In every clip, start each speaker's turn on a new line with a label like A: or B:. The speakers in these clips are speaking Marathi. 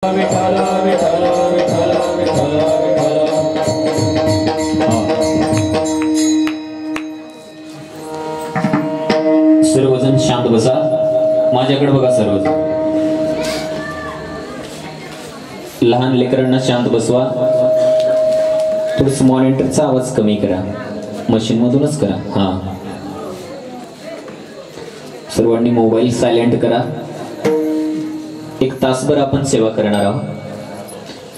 A: विठ्ठल विठ्ठल विठ्ठल विठ्ठल सर्वजण शांत बसा. माझ्याकडे बघा सर्वजण. लहान लेकरांना शांत बसवा. थोडस मॉनिटरचा आवाज कमी करा. मशीन मधूनच करा. हा, सर्वांनी मोबाईल सायलेंट करा. एक तासभर आपण सेवा करणार आहोत.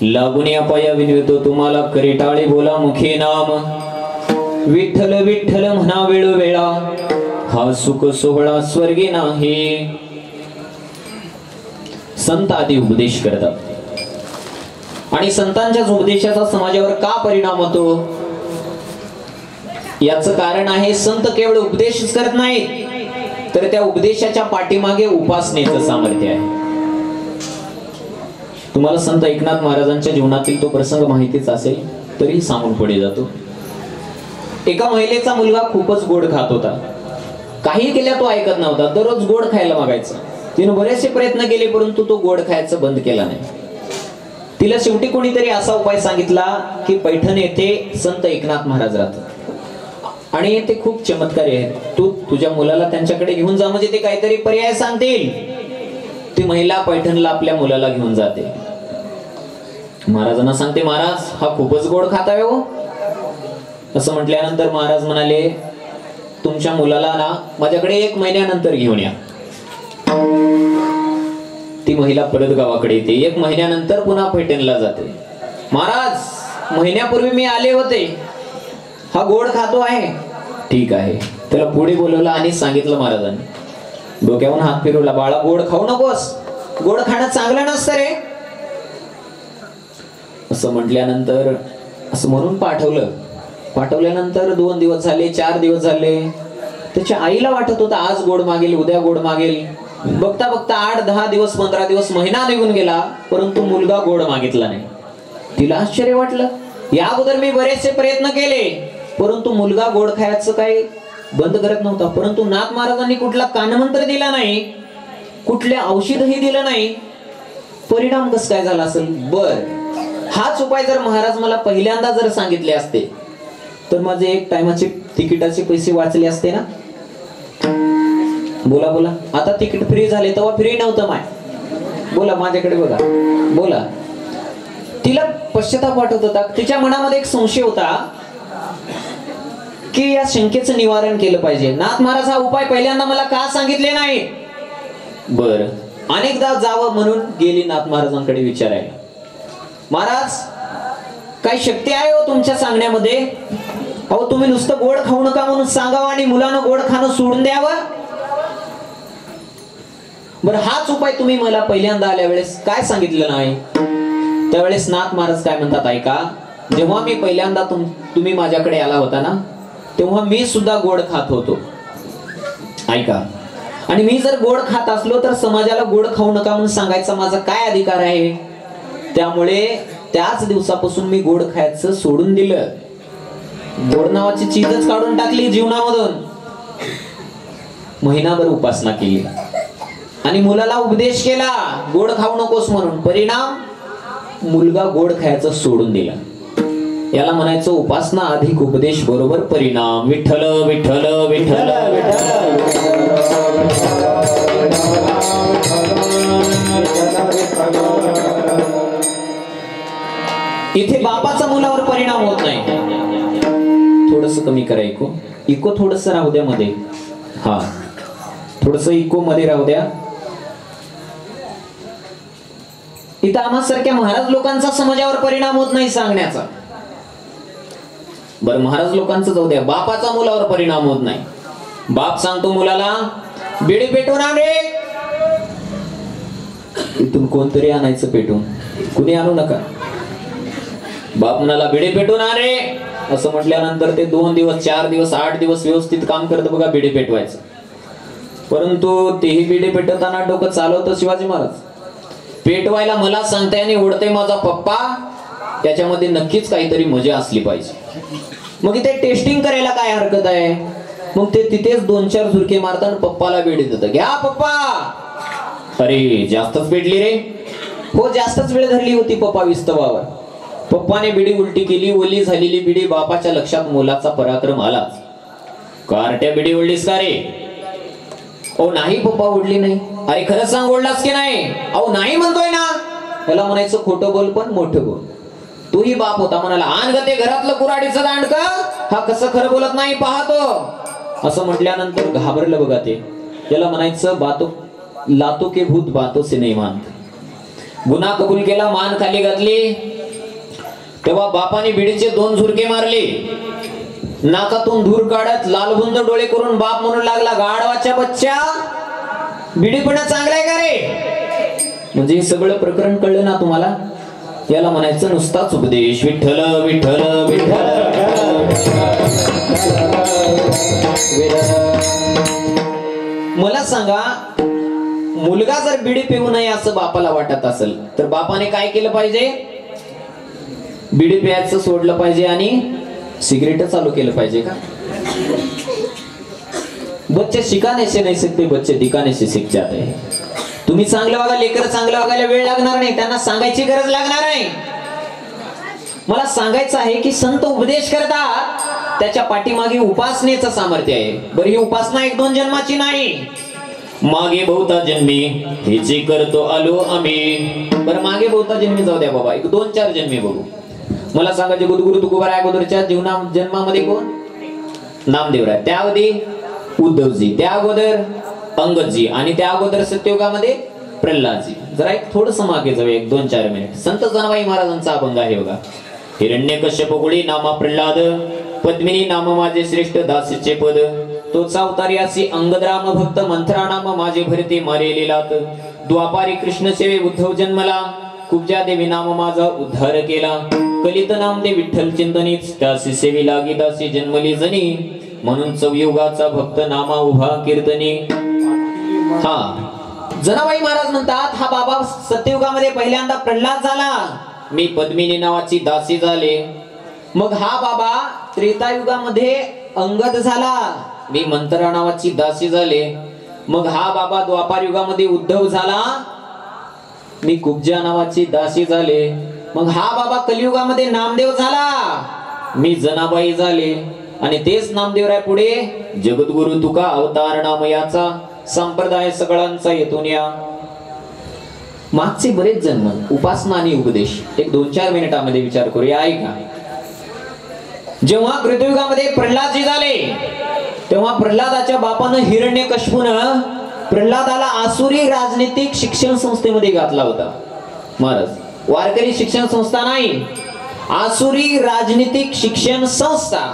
A: लागून या पाया विनवतो तुम्हाला, करिटाळे बोला मुखे नाम. विठ्ठल विठ्ठल म्हणा वेळोवेळा, हा सुख सोहळा स्वर्गी नाही. संत आदी उपदेश करतात आणि संतांच्या उपदेशाचा समाजावर का परिणाम होतो याचं कारण आहे, संत केवळ उपदेशच करत नाहीत, तर त्या उपदेशाच्या पाठीमागे उपासनेचं सामर्थ्य आहे. तुम्हाला संत एकनाथ महाराजांच्या जीवनातील तो प्रसंग माहितीच असेल, तरी सांगून पुढे जातो. एका महिलेचा मुलगा खूपच गोड खात होता. काही केल्या तो ऐकत नव्हता. दररोज गोड खायला मागायचा. तिने बरेचसे प्रयत्न केले, परंतु तो गोड खायचं बंद केला नाही. तिला शेवटी कोणीतरी असा उपाय सांगितला की पैठण येथे संत एकनाथ महाराज राहतात आणि ते खूप चमत्कारी आहेत. तू तुझ्या मुलाला त्यांच्याकडे घेऊन जा, म्हणजे ते काहीतरी पर्याय सांगतील. ती महिला पैठणला आपल्या मुलाला घेऊन जाते. महाराजांना सांगते, महाराज हा खूपच गोड खाता हो. असं म्हटल्यानंतर महाराज म्हणाले, तुमच्या मुलाला ना माझ्याकडे 1 महिन्यानंतर घेऊन या. ती महिला परत गावाकडे येते. 1 महिन्यानंतर पुन्हा पैठणला जाते. महाराज महिन्यापूर्वी मी आले होते, हा गोड खातो आहे. ठीक आहे. त्याला पुढे बोलवलं आणि सांगितलं महाराजांनी. डोक्यावरून हात फिरवला, बाळा गोड खाऊ नकोस, गोड खाणं चांगलं नसतं रे. असं म्हटल्यानंतर असं म्हणून पाठवल्यानंतर 2 दिवस झाले, 4 दिवस झाले. त्याच्या आईला वाटत होतं आज गोड मागेल, उद्या गोड मागेल. बघता बघता 8-10 दिवस, 15 दिवस, महिना निघून गेला, परंतु मुलगा गोड मागितला नाही. तिला आश्चर्य वाटलं. या अगोदर मी बरेचसे प्रयत्न केले, परंतु मुलगा गोड खायचं काही बंद करत नव्हता. परंतु नाथ महाराजांनी कुठला कानमंत्र दिला नाही, कुठले औषधही दिलं नाही. परिणाम कसं काय झाला असेल? बर, हाच उपाय जर महाराज मला पहिल्यांदा जर सांगितले असते, तर माझे 1 टायमाचे तिकिटाचे पैसे वाचले असते ना. बोला बोला. आता तिकीट फ्री झाले, तेव्हा फ्री नव्हतं माय. बोला, माझ्याकडे बघा. बोला. तिला पश्चाताप वाटत होता. तिच्या मनामध्ये एक संशय होता की या शंकेचं निवारण केलं पाहिजे. नाथ महाराज हा उपाय पहिल्यांदा मला का सांगितले नाही? बर, अनेकदा जावं म्हणून गेली नाथ महाराजांकडे विचारायला. महाराज काही शक्ती आहे हो तुमच्या सांगण्यामध्ये? अहो तुम्ही नुसतं गोड खाऊ नका म्हणून सांगावं आणि मुलानं गोड खाणं सोडून द्यावं. बरं, हाच उपाय तुम्ही मला पहिल्यांदा आल्या वेळेस काय सांगितलं नाही? त्यावेळेस नाथ महाराज काय म्हणतात ऐका. जेव्हा मी पहिल्यांदा तुम्ही माझ्याकडे आला होता ना, तेव्हा मी सुद्धा गोड खात होतो. ऐका. आणि मी जर गोड खात असलो तर समाजाला गोड खाऊ नका म्हणून सांगायचा माझा काय अधिकार आहे? त्यामुळे त्याच दिवसापासून मी गोड खायचं सोडून दिलं. गोड नावाची चीजच काढून टाकली जीवनामधून. महिनाभर उपासना केली आणि मुलाला उपदेश केला गोड खाऊ नकोस म्हणून. परिणाम, मुलगा गोड खायचं सोडून दिला. याला म्हणायचं उपासना अधिक उपदेश बरोबर परिणाम. विठ्ठल विठ्ठल विठ्ठल इथे बापाचा मुलावर परिणाम होत नाही. थोडस कमी करा. इको थोडस राहू द्या मध्ये. हा, थोडस इको मध्ये राहू द्या. इथं आम्हासारख्या महाराज लोकांचा समाजावर परिणाम होत नाही सांगण्याचा. बरं, महाराज लोकांचं जाऊ द्या. बापाचा मुलावर परिणाम होत नाही. बाप सांगतो मुलाला बिडी पेटून आण रे. इथून कोणतरी आणायचं पेटून, कुणी आणू नका. बाप म्हणाला बिडी पेटून आण रे. असं म्हटल्यानंतर ते 2 दिवस, 4 दिवस, 8 दिवस व्यवस्थित काम करत बघा बिडी पेटवायचं. परंतु तेही बिडी पेटवताना डोकं चालवतं शिवाजी महाराज. पेटवायला मला सांगताय आणि ओढते माझा पप्पा, त्याच्यामध्ये नक्कीच काहीतरी मजा असली पाहिजे. मग इथे टेस्टिंग करायला काय हरकत आहे? मग ते तिथेच 2-4 झुरके मारतात, पप्पाला बेडी देतात. घ्या पप्पा. अरे जास्तच पेटली रे. हो जास्तच वेळ धरली होती पप्पा विस्तवावर. पप्पाने बिडी उलटी केली. ओली झालेली बिडी बापाच्या लक्षात मोलाचा पराक्रम आलाच. कार्ट्या बिडी ओढलीस का रे? ओ नाही पप्पा ओढली नाही. अरे खरंच सांग ओढलास की नाही? अहो नाही म्हणतोय ना. त्याला म्हणायचं खोटं बोल पण मोठं बोल. तूही बाप होता म्हणाला आण ग ते घरातलं कुराडीचं दांडक, हा कसं खरं बोलत नाही पाहतो. असं म्हटल्यानंतर घाबरलं बघा ते. त्याला म्हणायचं बातो लातो के भूत बातो से नहीं मानत. गुन्हा कबूल केला, मान खाली घातली. तेव्हा बापाने बिडीचे 2 झुरके मारले. नाकातून धूर काढत लालबुंद डोळे करून बाप म्हणू लागला गाढवाच्या बच्चा बिडीपणा चांगलाय का रे? म्हणजे हे सगळं प्रकरण कळलं ना तुम्हाला? याला म्हणायचं नुसताच उपदेश. विठ्ठल विठ्ठल विठ्ठल. मला सांगा, मुलगा जर बिडी पिऊ नये असं बापाला वाटत असेल तर बापाने काय केलं पाहिजे? बिडी प्यायचं सोडलं पाहिजे आणि सिगरेट चालू केलं पाहिजे का? बच्चे शिकाने से नहीं सीखते, बच्चे दिखाने से सीख जाते हैं. तुम्ही चांगलं वागा, लेकर चांगलं वागायला वेळ लागणार नाही, त्यांना सांगायची गरज लागणार नाही. मला सांगायचं आहे की संत उपदेश करतात, त्याच्या पाठीमागे उपासनेचं सामर्थ्य आहे. बरं ही उपासना 1-2 जन्माची नाही, मागे बहुता जन्मी हेचे करतो आलो आम्ही. बरं मागे बहुता जन्मी जाऊ द्या बाबा, 1-2-4 जन्मी बघू. मला सांगा जगद्गुरु तुकोबाराय अगोदरच्या जन्मामध्ये कोण? नामदेवराय. त्या अगोदर उद्धवजी, त्या अगोदर अंगदजी आणि त्या अगोदर सत्ययुगामध्ये प्रल्हादजी. जरा एक थोडस मागे जाऊया 1-2-4 मिनिट. संत जनाबाई महाराजांचा अभंग आहे बघा. हिरण्यकश्यप गुळी नामा प्रल्हाद, पद्मिनी नाम माझे श्रेष्ठ दासीचे पद. तोच अवतारी असी अंगदराम भक्त, मंत्रा नाम माझे भरते मारे लीलात. द्वापारी कृष्ण सेवे उद्धव जन्मला, कुब्जा देवी नाम माझा उद्धार केला. कलित नाम दे विठ्ठल चिंतनीच, त्यासी सेवी लागी दासी जन्मली जनी. म्हणून चौयुगाचा भक्त नामा उभा कीर्तनी. हा जनाबाई महाराज म्हणतात हा बाबा सत्ययुगामध्ये पहिल्यांदा प्रल्हाद झाला, मी पद्मिनी नावाची दासी झाले. मग हा बाबा त्रेतायुगामध्ये अंगद झाला, मी मंत्रा नावाची दासी झाले. मग हा बाबा द्वापार युगामध्ये उद्धव झाला, मी कुब्जा नावाची दासी झाले. मग हा बाबा कलियुगामध्ये नामदेव झाला, मी जनाबाई झाले. आणि तेच नामदेवराय पुढे जगद्गुरु तुका अवतार नामयाचा, संप्रदाय सगळ्यांचा येतून या. मागचे बरेच जन्म, उपासना आणि उपदेश 1-2-4 मिनिटांमध्ये विचार करूया. ऐका. जेव्हा कृतयुगामध्ये प्रल्हादजी झाले तेव्हा प्रल्हादाच्या बापानं हिरण्यकश्यपूनं प्रल्हादाला आसुरी राजनीतिक शिक्षण संस्थेमध्ये घातला होता. महाराज, वारकरी शिक्षण संस्था नाही, आसुरी राजनीतिक शिक्षण संस्था.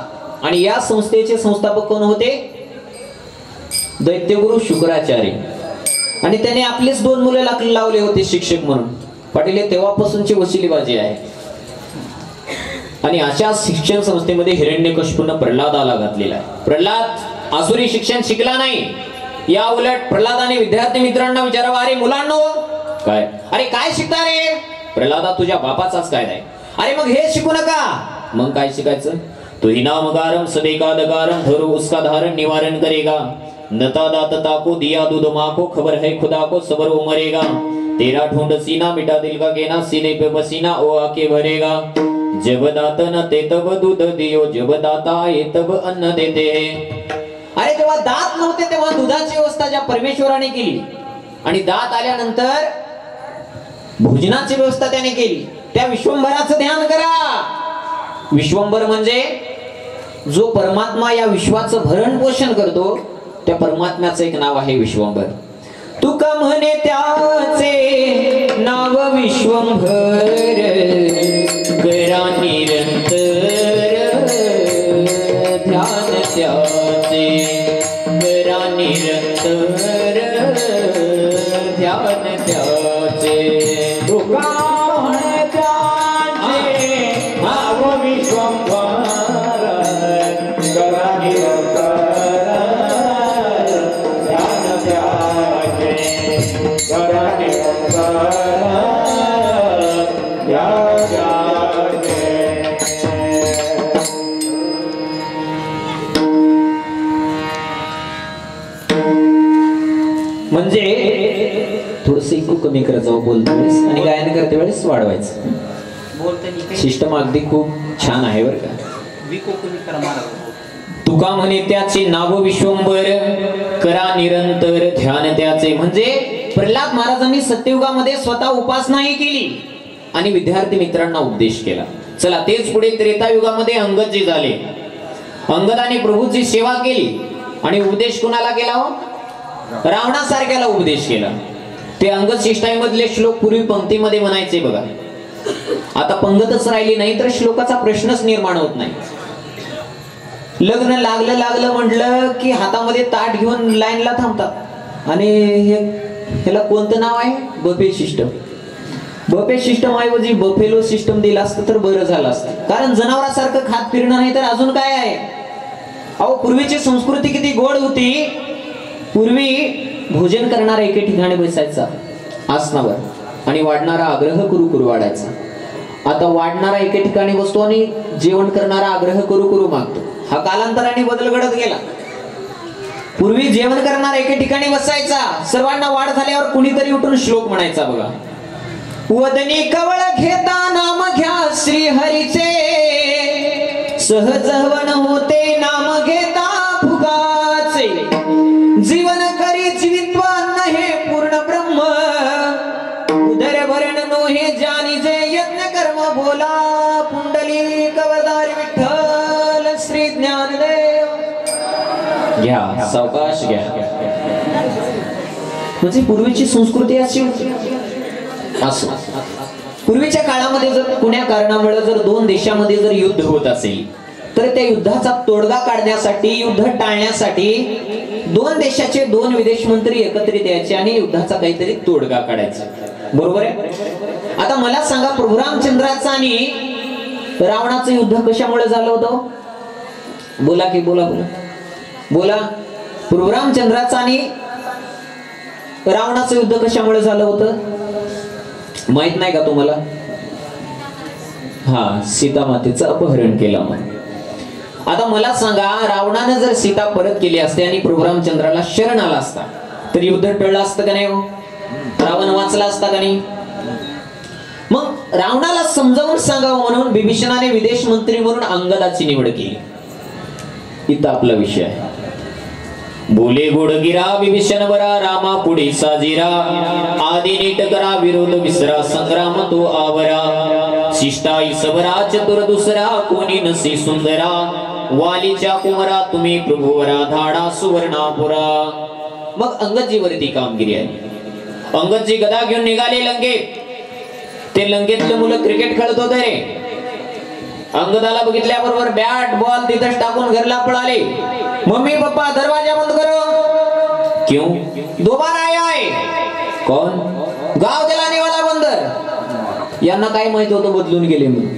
A: आणि या संस्थेचे संस्थापक कोण होते? दैत्यगुरु शुक्राचार्य. आणि त्याने आपलेच 2 मुले लावले होते शिक्षक म्हणून. पाटील तेव्हापासूनची वशिलीबाजी आहे. आणि अशा शिक्षण संस्थेमध्ये हिरण्यकश्यपूनं प्रल्हादाला घातलेला आहे. प्रल्हाद आसुरी शिक्षण शिकला नाही. या उलट प्रल्हादाने विद्यार्थी मित्रांना विचारावं, अरे मुलांनो काय, अरे काय शिकता रे? प्रल्हादा तुझ्या बापाचाच काय नाही. अरे मग हे शिकू नका. मग काय शिकायचं? तो ही नामगारम सदेकादगारम धरो उसका धारण निवारण करेगा. नता दात ताको दिया दूध माको, खबर है खुदा को सबर वो मरेगा. तेरा ढूंढ सीना मिटा दिल का गेना, सीने पे पसीना ओ आके भरेगा. जब दात न ते तब दूध दियो, जब दाता ये तब अन्न देते हैं. अरे तेव्हा दात नव्हते तेव्हा दुधाची व्यवस्था ज्या परमेश्वराने केली, आणि दात आल्यानंतर भोजनाची व्यवस्था त्याने केली. त्या विश्वंभराचं ध्यान करा. विश्वंभर म्हणजे जो परमात्मा या विश्वाचं भरण पोषण करतो, त्या परमात्म्याचं एक नाव आहे विश्वंभर. तुका म्हणे त्याचे नाव विश्वंभर, करा निरंतर ध्यान त्याचे, करा निरंतर ध्यान त्याचे. तुका म्हणे त्याचे नाव विश्वंभर, करा निरंतर ध्यान त्याचे, करा निरंतर ध्यान त्याचे. म्हणजे थोडस ऐकू कमी करत जाऊ बोलते वेळेस आणि गायन करते वेळेस वाढवायचं. सिस्टम अगदी खूप छान आहे बरं का. तुका म्हणे त्याचे नाव विश्वंभर, करा निरंतर ध्यान त्याचे. म्हणजे प्रल्हाद महाराजांनी सत्ययुगामध्ये स्वतः उपासनाही केली आणि विद्यार्थी मित्रांना उपदेश केला. चला तेच पुढे त्रेतायुगामध्ये अंगदजी झाले. अंगदाने प्रभूची सेवा केली आणि उपदेश कुणाला केला हो? रावणासारख्याला उपदेश केला. ते अंगद शिष्टाई मधले श्लोक पूर्वी पंक्तीमध्ये म्हणायचे बघा. आता पंगतच राहिली नाही तर श्लोकाचा प्रश्नच निर्माण होत नाही. लग्न लागलं म्हटलं की हातामध्ये ताट घेऊन लाईनला थांबतात आणि ह्याला कोणतं नाव आहे? Buffet system. बफे सिस्टम ऐवजी बफेलो सिस्टम दिला असतं तर बरं झालं असतं. कारण जनावरासारखं खात फिरणं नाही तर अजून काय आहे. अहो पूर्वीची संस्कृती किती गोड होती. पूर्वी भोजन करणारा एके ठिकाणी बसायचा आसनावर आणि वाढणारा आग्रह करू वाढायचा. आता वाढणारा एके ठिकाणी बसतो आणि जेवण करणारा आग्रह करू मागतो. हा कालांतराने बदल घडत गेला. पूर्वी जेवण करणारा एके ठिकाणी बसायचा, सर्वांना वाढ झाल्यावर कुणीतरी उठून श्लोक म्हणायचा बघा. वदनी कवळ घेता नाम घ्या श्री हरीचे, सहज हवन होते नाम घेता फुगाचे. जीवन करी जीवित्वान हे पूर्ण ब्रह्म, उदर भरण नो हे जानी जे यज्ञ कर्म बोला. पुंडली कवदारी विठ्ठल श्री ज्ञानदेव. घ्या सावकाश घ्या. म्हणजे पूर्वीची संस्कृती अशी होती. असो पूर्वीच्या काळामध्ये जर कुण्या कारणामुळे जर दोन देशामध्ये जर युद्ध होत असेल तर त्या युद्धाचा तोडगा काढण्यासाठी, युद्ध टाळण्यासाठी दोन देशाचे दोन विदेश मंत्री एकत्रित यायचे आणि युद्धाचा काहीतरी तोडगा काढायचा. बरोबर आहे. आता मला सांगा प्रभू रामचंद्राचं आणि रावणाचं युद्ध कशामुळे झालं होतं? बोला की बोला. प्रभू रामचंद्राचं आणि रावणाचं युद्ध कशामुळे झालं होतं माहित नाही का तुम्हाला? हा, सीता मातेचं अपहरण केलं. मग आता मला सांगा, रावणानं जर सीता परत केली असते आणि प्रभू रामचंद्राला शरण आला असता तर युद्ध टळलं असतं का नाही? रावण वाचला असता का नाही? मग रावणाला समजावून सांगावं म्हणून बिभीषणाने विदेश मंत्री म्हणून अंगदाची निवड केली. इथं आपला विषय आहे. बोले गोडगिरा विभीषण बरा, रामा पुढे साजिरा. आधी नीट करा विरोध विसरा, संग्राम तो आवरा. शिष्टाई सबरा चतुर दुसरा, कोणी नसे सुंदरा. वालीच्या कुमरा तुम्ही प्रभुवरा, धाडा सुवर्णापुरा. मग अंगदजी वरती कामगिरी आहे. अंगदजी गदा घेऊन निघाले लंकेत. ते लंकेतले मुलं क्रिकेट खेळत होते रे. अंगदाला बघितल्याबरोबर बॅट बॉल तिथंच टाकून घरला पळाले. मम्मी पप्पा दरवाजा बंद करो. क्यों? दोबारा आया है. कौन? गाव दिलाने वाला बंदर. यांना काय माहित होतं बदलून गेले म्हणून.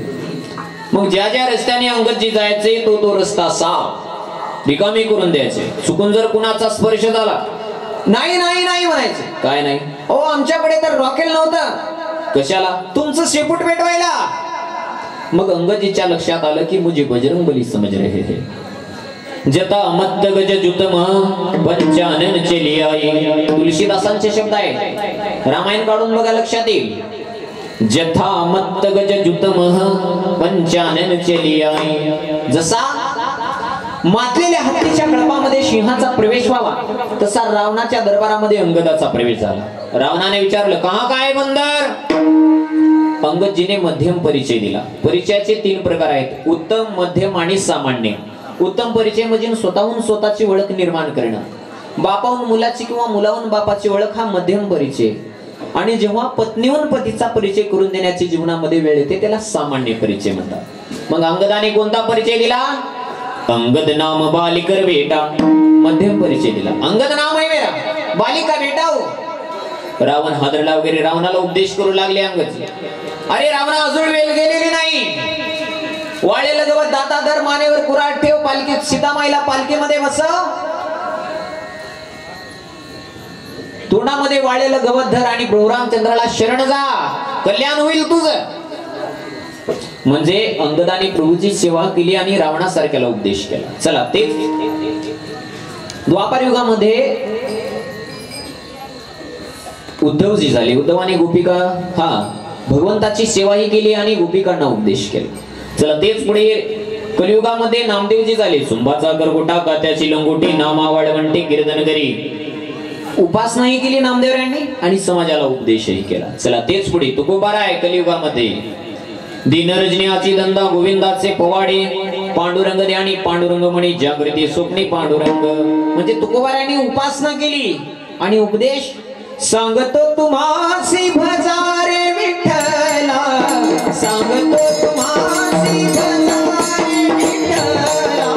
A: मग ज्या ज्या रस्त्याने अंगदजी जायचे तो रस्ता साफ रिकामी करून द्यायचे. चुकून जर कुणाचा स्पर्श झाला नाही म्हणायचे. काय नाही? ओ आमच्याकडे तर रॉकेल नव्हतं. कशाला? तुमचं शेपूट पेटवायला. मग अंगदजीच्या लक्षात आलं की मुझे बजरंग बली समझ रहे हैं. जता मत गज जुतम पंचानन चली आई. तुलसीदासांचे शब्द आहे. रामायण काढून बघा लक्षात येईल. जथा मत गज जुतम पंचानन चली आई. जसा मातलेल्या हत्तीच्या कळपामध्ये सिंहाचा प्रवेश व्हावा तसा रावणाच्या दरबारामध्ये अंगदाचा प्रवेश झाला. रावणाने विचारलं, कहा काय बंदर? अंगदजीने मध्यम परिचय दिला. परिचयाचे 3 प्रकार आहेत, उत्तम, मध्यम आणि सामान्य. उत्तम परिचय म्हणजे स्वतःहून स्वतःची ओळख निर्माण करणं. बापाहून मुलाची किंवा मुलाहून बापाची ओळख हा मध्यम परिचय. आणि जेव्हा पत्नीहून पतीचा परिचय करून देण्याची जीवनामध्ये वेळ येते त्याला सामान्य परिचय म्हणतात. मग अंगदाने कोणता परिचय दिला? अंगद नाम बालिकर बेटा. मध्यम परिचय दिला. अंगद नाम आहे मेरा, बालिका बेटा हो. रावण हादरला वगैरे. रावणाला उपदेश करू लागले अंगदजी. अरे रावणा, अजून वेळ गेलेली नाही. वाळेला गवत दाता धर, मानेवर कुऱ्हाड ठेव, पालखीत सीतामाईला पालखीमध्ये बसव. तोंडामध्ये वाळेलं गवत धर आणि प्रभू रामचंद्राला शरण जा, कल्याण होईल तुझं. म्हणजे अंगदाने प्रभूची सेवा केली आणि रावणासारख्याला उपदेश केला. चला तेच द्वापार युगामध्ये उद्धवजी झाले. उद्धवाने गोपिका भगवंताची सेवाही केली आणि गोपिकांना उपदेश केला. चला तेच पुढे कलियुगामध्ये नामदेवजी झाले. सुंभाचा करगोटा कात्याची लंगोटी नामा वाळवंटी कीर्तन करी. उपासनाही केली नामदेवरायांनी आणि समाजाला उपदेशही केला. चला तेच पुढे तुकोबारा आहे कलियुगामध्ये. दिनरजनीची दंदा गोविंदाचे पवाडे पांडुरंग ध्यानी पांडुरंग म्हणी जागृती स्वप्नी पांडुरंग. म्हणजे तुकोबारायांनी उपासना केली आणि उपदेश. सांगतो तुम्हासी भजारे विठ्ठला सांगतो तुम्हासी भजारे विठ्ठला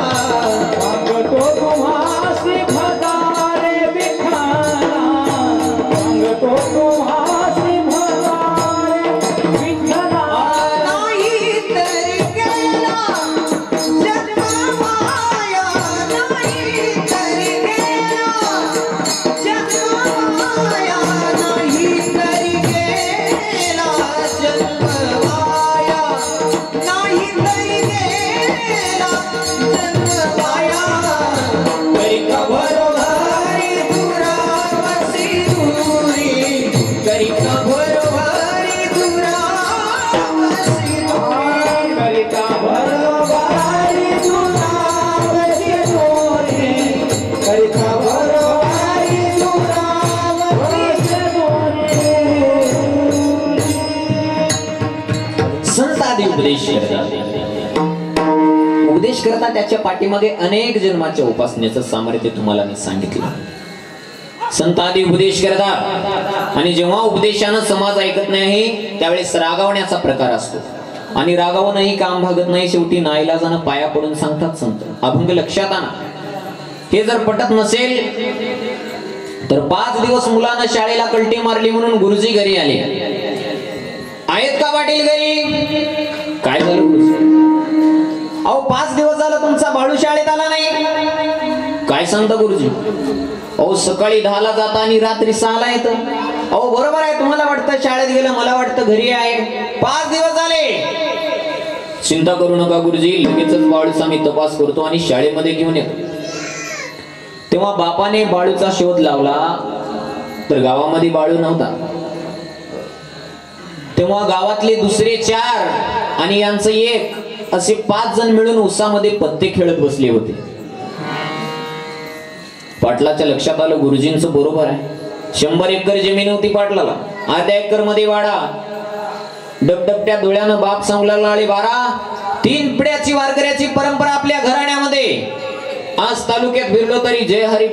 A: सांगतो तुम्हासी भजारे विठ्ठला सांगतो तुम्हासी भजारे विठ्ठला. नाही तरी गेला जन्म माया नाही तरी गेला जन्म माया नाही तरी गेला जन्म माया नाही तरी गेला जन्म माया. करी का भरभारी दुरावसी दुरी करी का भरभारी दुरावसी दुरी करी का भरभारी दुरावसी दुरी करी का भरभारी दुरावसी दुरी. संत आदी उपदेश करतात. उपदेश करता त्याच्या पाठीमागे अनेक जन्माच्या उपासनेचं सामर्थ्य तुम्हाला मी सांगितलं. संत आदी उपदेश करतात आणि जेव्हा उपदेशानं समाज ऐकत नाही त्यावेळेस रागावण्याचा प्रकार असतो आणि रागावूनही काम भागत नाही. शेवटी नाईलाजानं पाया पडून सांगतात संत. अभंग लक्षात आणा. हे जर पटत नसेल तर 5 दिवस मुलानं शाळेला कल्टी मारली म्हणून गुरुजी घरी आले. आहेत का पाटील घरी? काय झालं गुरुजी? अहो 5 दिवस झालं तुमचा बाळू शाळेत आला नाही. काय सांगता गुरुजी? अहो सकाळी 10ला जाता आणि रात्री 6ला येतं. अहो बरोबर आहे, तुम्हाला वाटतं शाळेत गेलं, मला वाटतं घरी आहे. 5 दिवस झाले. चिंता करू नका गुरुजी, लगेचच बाळूचा मी तपास करतो आणि शाळेमध्ये घेऊन येतो. तेव्हा बापाने बाळूचा शोध लावला तर गावामध्ये बाळू नव्हता. तेव्हा गावातले दुसरे 4 आणि यांचं 1 असे 5 जण मिळून उसामध्ये पत्ते खेळत बसले होते. पाटलाच्या लक्षात आलं गुरुजींचं बरोबर आहे. 100 एकर जमीन होती पाटलाला. अर्ध्या एकर मध्ये वाडा. डबडबट्या डोळ्यानं बाप सांगला लागले 12 3 पिढ्याची वारकऱ्याची परंपरा आपल्या घराण्यामध्ये. आज तालुक्यात फिरलो तरी जय हरी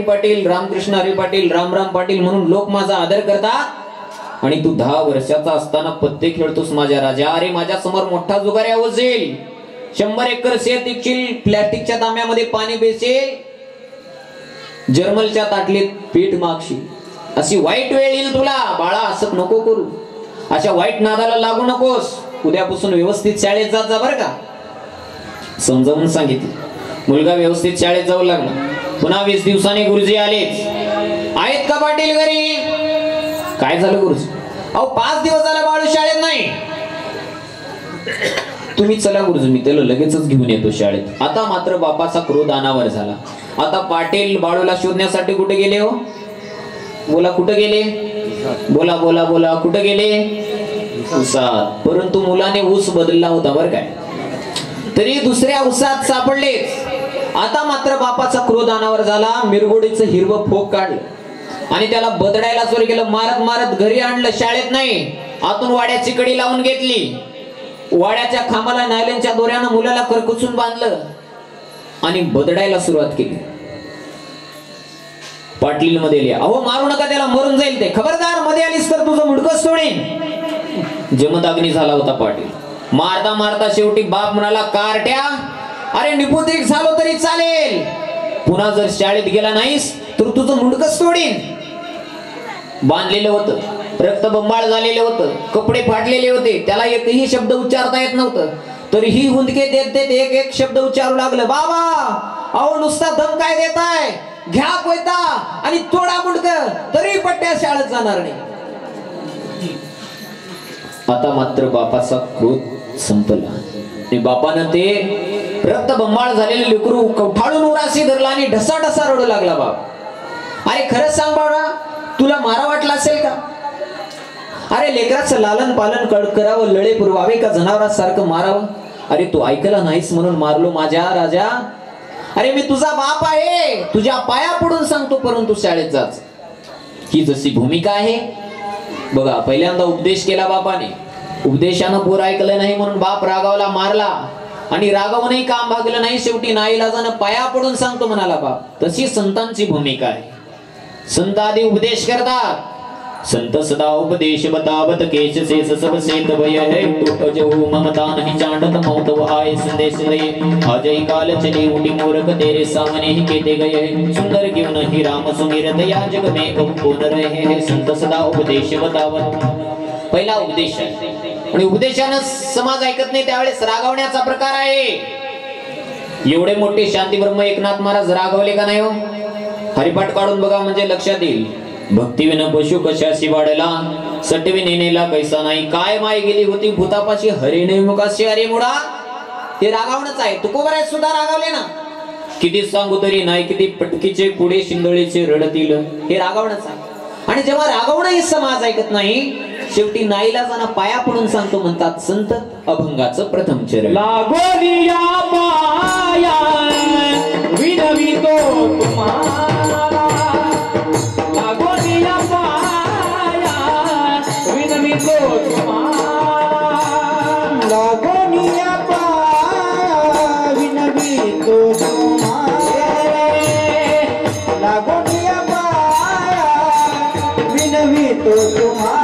A: पाटील रामकृष्ण हरी पाटील रामराम पाटील म्हणून लोक माझा आदर करतात. आणि तू 10 वर्षाचा असताना पत्ते खेळतोस माझ्या राजा. अरे माझ्या समोर मोठा जुगाऱ्या वजेल. 100 एकर शेत इकशील, प्लॅस्टिकच्या तांब्यामध्ये पाणी बेसेल, जर्मलच्या ताटलीत पीठ मागशील. अशी वाईट वेळ येईल तुला. बाळा असं नको करू. अशा वाईट नादाला लागू नकोस. उद्यापासून व्यवस्थित शाळेत जात जा बरं का. समजावून सांगितलं. मुलगा व्यवस्थित शाळेत जाऊ लागला. पुन्हा 20 दिवसांनी गुरुजी आलेच. आहेत का पाटील घरी? काय झालं गुरुजी? अहो 5 दिवस झाला बाळू शाळेत नाही. तुम्ही चला गुरुजी, मी त्याला लगेचच घेऊन येतो शाळेत. आता मात्र बापाचा क्रोध अनावर झाला. आता पाटील बाळूला शोधण्यासाठी कुठे गेले हो? बोला कुठे गेले? बोला बोला बोला कुठे गेले? उसात. परंतु मुलाने ऊस बदलला होता बरं काय. तरी दुसऱ्या उसात सापडलेच. आता मात्र बापाचा क्रोध अनावर झाला. मिरगोडीचं हिरवं फोक काढलं आणि त्याला बदडायला सुरू केलं. मारत मारत घरी आणलं. शाळेत नाही, आतून वाड्याची कडी लावून घेतली. वाड्याच्या खांबाला नायलनच्या दोऱ्यानं मुलाला करकुचून बांधलं आणि बदडायला सुरुवात केली. पाटील मध्ये आले. अहो मारू नका त्याला, मरून जाईल ते. खबरदार मध्ये आलीस तर तुझं मुडकं सोडीन. जमदाग्नी झाला होता पाटील. मारता मारता शेवटी बाप म्हणाला कारट्या, अरे निपुत्रिक झालो तरी चालेल, पुन्हा जर शाळेत गेला नाहीस तर तुझं मुंडकं सोडीन. बांधलेलं होतं, रक्त बंबाळ झालेलं होतं, कपडे फाटलेले होते, त्याला एकही शब्द उच्चारता येत नव्हतं. तरीही हुंदके देत देत एक एक शब्द उच्चारू लागलं. बाबा अहो नुसता दम काय देताय, घ्या कोयता आणि तोडा मुंडकं, तरी पट्ट्या शाळेत जाणार नाही. आता मात्र बापाचा क्रोध संपला आणि बापानं ते रक्त बंबाळ झालेले लेकरू कवठाळून उराशी धरला आणि ढसा ढसा रडू लागला. बाप अरे खरंच सांग बाळा, तू तुला मारा वाटला असेल का? अरे लेकराचं लालन पालन करावं, लळे पुरवावे का जनावरांसारखं मारावं? अरे तू ऐकला नाहीस म्हणून मारलो माझ्या राजा? अरे मी तुझा बाप आहे, तुझ्या पाया पडून सांगतो, परंतु शाळेत जाच. ही जशी भूमिका आहे बघा. पहिल्यांदा उपदेश केला बापाने, उपदेशानं पोर ऐकलं नाही म्हणून बाप रागावला, मारला, आणि रागावूनही काम भागलं नाही, शेवटी नाईलाजानं पाया पडून सांगतो म्हणाला बाप. तशी संतांची भूमिका आहे. संत आधी उपदेश करतात. संत सदा उपदेश बतावत केश शेष सब सेत भय है, टूट जो ममता नहीं चांडत मौत वहाय संदेश दे. आज ही काल चली उठी मूर्ख तेरे सामने ही कहते गए है, सुंदर क्यों नहीं राम सुमिरत या जग में कौन रहे है. संत सदा उपदेश बतावत. पहिला उपदेश आहे, आणि उपदेशानं समाज ऐकत नाही त्यावेळेस रागवण्याचा प्रकार आहे. एवढे मोठे शांती ब्रह्म एकनाथ महाराज रागवले का नाही हो? हरिपाठ काढून बघा म्हणजे लक्षात येईल. भक्तीविन पशु कशाशी वाढला, सटवी नेनेला कैसा नाही. काय माय गेली होती भूतापाशी, हरी नाही मुखाशी अरे मुडा. ते रागावणच आहे. तुकोबराय सुद्धा रागावले ना. किती सांगू तरी नाही, किती पटकीचे पुढे शिंदळीचे रडतील. हे रागावणच आहे. आणि जेव्हा रागवणही समाज ऐकत नाही, शेवटी नाईलाजाना पाया पडून सांगतो म्हणतात संत अभंगाचं प्रथम चरण.
B: लागोनिया पाया विनवितो तुम्हाला, लागोनिया पाया विनवितो तुम्हाला, लागोनिया पाया विनवितो तुम्हाला, लागोनिया पाया विनवितो तुम्हाला.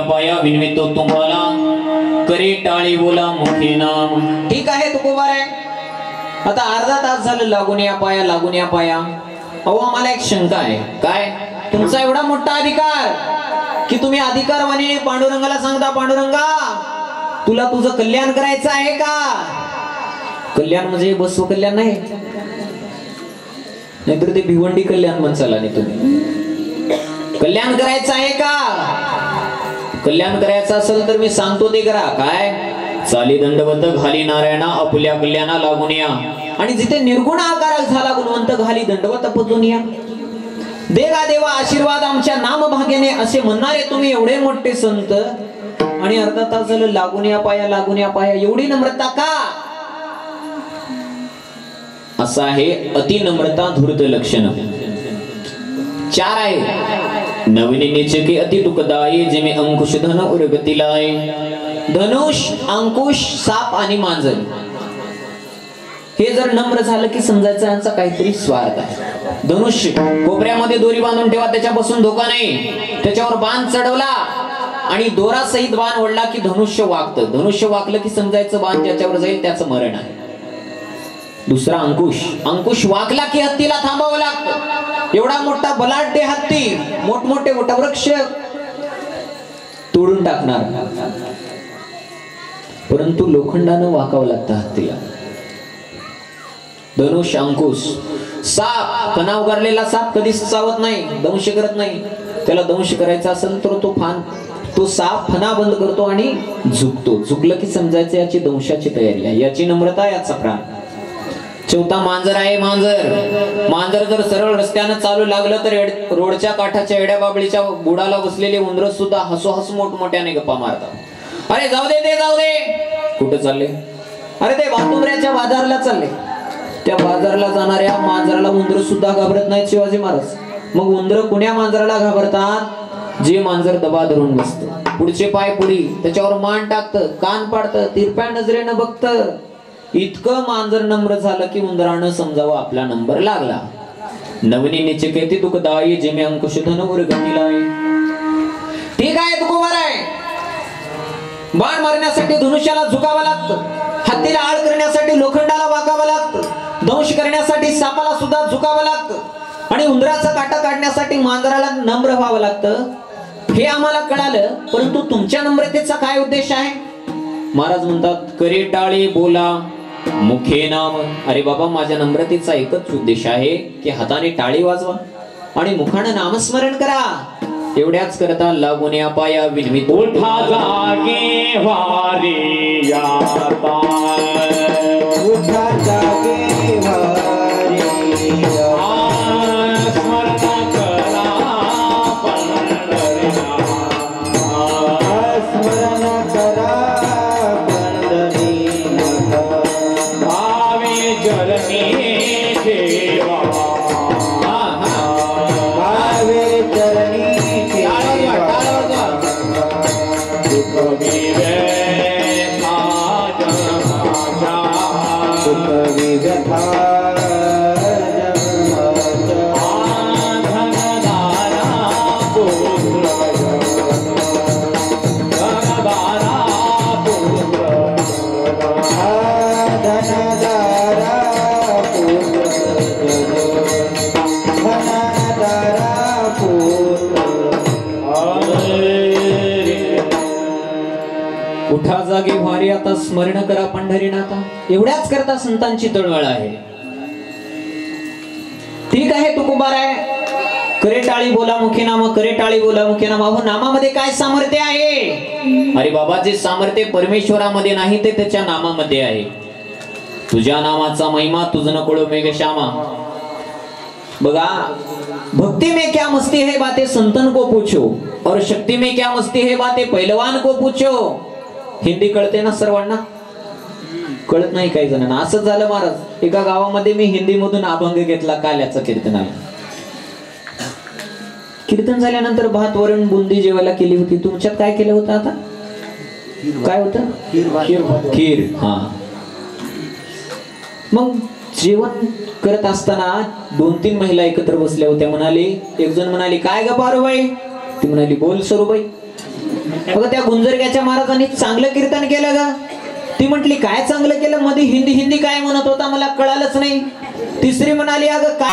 A: पाया विनवितो तुम्हाला, करे टाळी बोला मुखे नाम. ठीक आहे तुकोबार आहे. आता अर्धा तास झालं लागून या पाया, लागून या पाया. अहो आम्हाला एक शंका आहे. काय? तुमचा एवढा मोठा अधिकार की तुम्ही अधिकारवाणी पांडुरंगाला सांगता, पांडुरंगा तुला तुझं कल्याण करायचं आहे का? कल्याण म्हणजे बसव कल्याण नाही, नाहीतर ते भिवंडी कल्याण म्हणसाला नाही. तुम्ही कल्याण करायचं आहे का? कल्याण करायचं असेल तर मी सांगतो ते करा. काय? चाली दंडवत घाली नारायणा, आपल्या कल्याणा लागून या. आणि जिथे निर्गुण आकार झाला गुणवंत घाली दंडवत पजून या. देवा देवा आशीर्वाद आमच्या नामभाग्याने असे म्हणणारे तुम्ही एवढे मोठे संत, आणि अर्धा तास झालं लागून या पाया, लागून या पाया. एवढी नम्रता का? असं आहे अति नम्रता धूर्त लक्षण. चार आहे. नवनीचे के अति दुःखदायी, जेमे अंकुश धन उर्गती लाय. धनुष, अंकुश, साप आणि मांजर हे जर नम्र झालं की समजायचं यांचा काहीतरी स्वार्थ आहे. धनुष्य कोपऱ्यामध्ये दोरी बांधून ठेवा, त्याच्यापासून धोका नाही. त्याच्यावर बाण चढवला आणि दोरा सहित बाण ओढला की धनुष्य वाकतं. धनुष्य वाकलं की समजायचं बाण ज्याच्यावर जाईल त्याचं मरण आहे. दुसरा अंकुश. अंकुश वाकला की हत्तीला थांबावं लागतं. एवढा मोठा बलाढ्य हत्ती मोठमोठे वटवृक्ष तोडून टाकणार, परंतु लोखंडानं वाकावं लागतं हत्तीला. धनुष, अंकुश. साप, फणा उगारलेला साप कधीच चावत नाही, दंश करत नाही. त्याला दंश करायचा असेल तर तो साप फणा बंद करतो आणि झुकतो. झुकलं की समजायचं याची दंशाची तयारी आहे. याची नम्रता, याचा प्राण. चौथा मांजर आहे. मांजर जर सरळ रस्त्यानं चालू लागलं तर रोडच्या काठाच्या एड्या बाबळीच्या बुडाला बसलेले उंदर सुद्धा हसोहस मोठमोठ्याने गप्पा मारतात. अरे जाऊ दे ते, जाऊ दे. कुठं चालले? अरे ते बातुंबऱ्याच्या बाजारला चालले. त्या बाजारला जाणाऱ्या मांजराला उंदर सुद्धा घाबरत नाहीत शिवाजी महाराज. मग उंदर कुण्या मांजराला घाबरतात? जे मांजर दबा धरून बसतं. पुढचे पाय पुढी, त्याच्यावर मान टाकतं, कान पाडतं, तिरप्या नजरेनं बघतं. इतकं मांजर नम्र झालं की उंदरानं समजावं आपला नंबर लागला. नवनी निचकेती दुखदाई जिमे अंकुश धनुवर गतीलाय. ठीक आहे तुकोबार आहे, बाण मारण्यासाठी धनुष्याला झुकावं लागतं, हत्तीला आळ करण्यासाठी लोखंडाला वाकावं लागतं, दंश करण्यासाठी सापाला सुद्धा झुकावं लागतं, आणि उंदराचा काटा काढण्यासाठी मांजराला नम्र व्हावं लागतं. हे आम्हाला कळालं, परंतु तुमच्या नम्रतेचा काय उद्देश आहे? महाराज म्हणतात, करे टाळी बोला मुखे नाम. अरे बाबा, माझ्या नम्रतेचा एकच उद्देश आहे की हाताने टाळी वाजवा आणि मुखानं नामस्मरण करा. एवढ्याच करता लागून या पाया विनवित
B: उठा जागे वारी आता, उठा जागे वारी स्मरण करा पंढरीनाथ, स्मरण करा पंढरीनाथ, भावे चरणी ठेवा, भावे चरणी
A: उठा जागे वारी आता, स्मरण करा पंढरीनाथा. एवढ्याच करता संतांची तळमळ आहे. ठीक आहे तुकोबार आहे, करे टाळी बोला मुखे नाम, करे टाळी बोला मुखे नाम. अहो, नामामध्ये काय सामर्थ्य आहे? अरे बाबा, जे सामर्थ्य परमेश्वरामध्ये नाही ते त्याच्या नामामध्ये आहे. तुझ्या नामाचा महिमा तुझ न कळो मेघ श्यामा. बघा, भक्ति में क्या मस्ती है बातें संतन को पूछो, और शक्ति में क्या मस्ती है बातें पहलवान को पूछो. हिंदी कळते ना सर्वांना? कळत नाही काही जणांना. असंच झालं महाराज, एका गावामध्ये मी हिंदी मधून अभंग घेतला काल्याचा कीर्तनाला. कीर्तन झाल्यानंतर भात वरण बुंदी जेवायला केली होती. तुमच्यात काय केलं होतं आता? काय होतं? खीर. हा. मग जेवण करत असताना 2-3 महिला एकत्र बसल्या होत्या. म्हणाली, एक जण म्हणाली, काय ग पारुबाई? ती म्हणाली, बोल सरूबाई. बघा, त्या गुंजरग्याच्या महाराजांनी चांगलं कीर्तन केलं ग. ती म्हटली, काय चांगलं केलं? मध्ये हिंदी काय म्हणत होता मला कळालंच नाही. तिसरी म्हणाली, अगं काय